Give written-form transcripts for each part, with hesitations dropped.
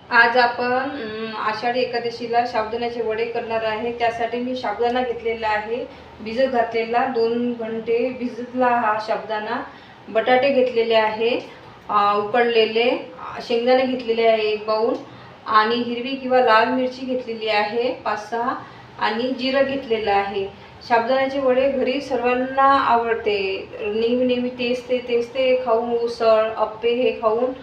आज आपण आषाढी एकादशीला साबुदाण्याचे वडे करणार आहे। त्यासाठी मी साबुदाणा घेतलेला आहे, भिजत घातलेला 2 घंटे भिजतला हा साबुदाणा। बटाटे घेतलेले आहे उकडलेले, शेंगदाणे घेतलेले आहे 1 बाउल, आणि हिरवी किंवा लाल मिरची घेतलेली आहे 5-6, आणि जिरं घेतलेलं आहे। साबुदाण्याचे वडे घरी सर्वांना आवडते। नेहमी तेच ते खाऊन उसळ अप्पे हे खाऊन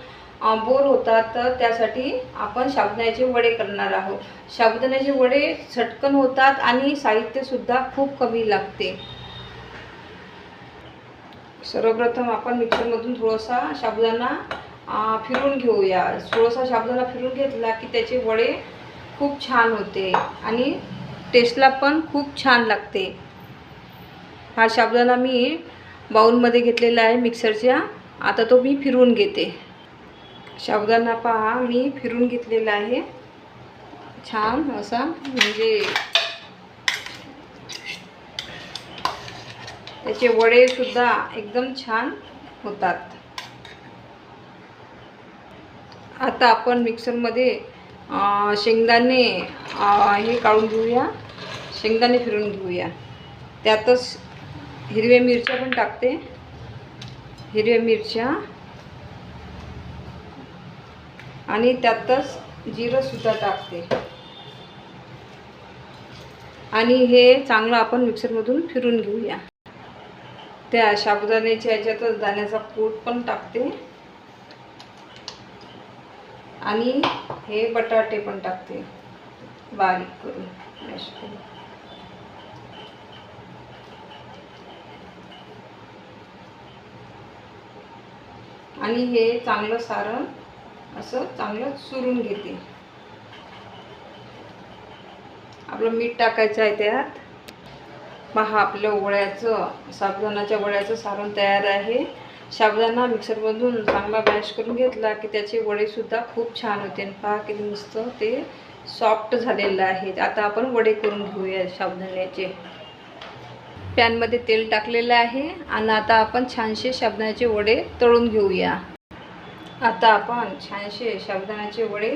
बोर होतात, तर त्यासाठी आपण साबुदाण्याचे वडे करणार आहोत। साबुदाण्याचे वडे झटकन होतात आणि साहित्य सुद्धा खूप कमी लागते। सर्वप्रथम आपण मिक्सरमधून थोडासा साबुदाणा फिरवून घेऊया। थोडासा साबुदाणा फिरवून घेतला की त्याचे वडे खूप छान होते आणि टेस्टला पण खूप छान लागते। हा साबुदाणा मी बाउलमध्ये घेतलेला आहे मिक्सरच्या। आता तो मी फिरवून घेते। साबुदाणा पहा मी फिरून घेतलेला आहे छान असा, म्हणजे त्याचे वडे सुद्धा एकदम छान होतात। आता आपण मिक्सरमध्ये शेंगदाणे हे काढून घेऊया, शेंगदाणे फिरून घेऊया। त्यातच हिरव्या मिरच्या पण टाकते, हिरव्या मिरच्या, आणि त्यातच जिरं सुद्धा टाकते, आणि हे चांगलं आपण मिक्सरमधून फिरून घेऊया। त्या साबुदाण्याच्या ह्याच्यातच दाण्याचा कूट पण टाकते, आणि हे बटाटे पण टाकते बारीक करून मॅश करून। आणि हे चांगलं सारण असं चांगलं चुरून घेते। आपलं मीठ टाकायचं आहे त्यात। पहा आपल्या वड्याचं, साबुदाण्याच्या वड्याचं सारण तयार आहे। साबुदाणा मिक्सरमधून चांगला मॅश करून घेतला की त्याचे वडे सुद्धा खूप छान होते। पहा किती मस्त ते सॉफ्ट झालेलं आहे। आता आपण वडे करून घेऊया साबुदाण्याचे। पॅनमध्ये तेल टाकलेलं आहे आणि आता आपण छानसे साबुदाण्याचे वडे तळून घेऊया। आता आपण छानसे साबुदाण्याचे वडे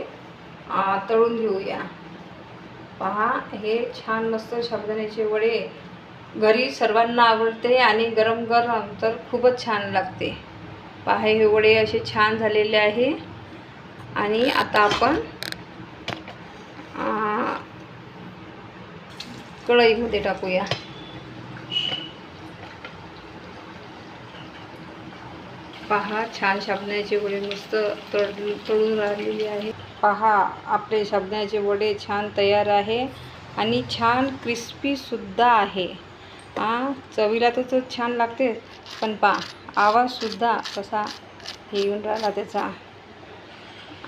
तळून घेऊया। पहा हे छान मस्त साबुदाण्याचे वडे घरी सर्वांना आवडते आणि गरम गरम तर खूपच छान लागते। पहा हे वडे असे छान झालेले आहे। आणि आता आपण कढईमध्ये टाकूया। पहा छान साबुदाण्याचे वडे मस्त तळून राहिलेले आहे। पहा आपले साबुदाण्याचे वडे छान तयार आहे आणि छान क्रिस्पी सुद्धा आहे। चवीला तर छान लागते, पण पहा आवाज सुद्धा कसा येऊन राहिला त्याचा,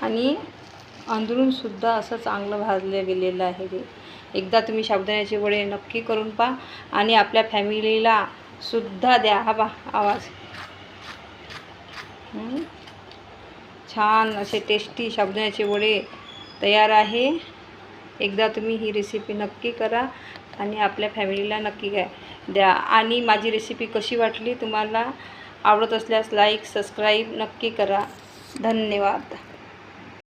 आणि अंदरून सुद्धा असं चांगलं भाजलं गेलेलं आहे ते। एकदा तुम्ही साबुदाण्याचे वडे नक्की करून पहा आणि आपल्या फॅमिलीला सुद्धा द्या। हा पहा आवाज, छान असे टेस्टी साबुदाण्याचे वडे तयार आहे। एकदा तुम्ही ही रेसिपी नक्की करा आणि आपल्या फॅमिलीला नक्की द्या। आणि माझी रेसिपी कशी वाटली तुम्हाला, आवडत असल्यास लाईक सबस्क्राईब नक्की करा। धन्यवाद।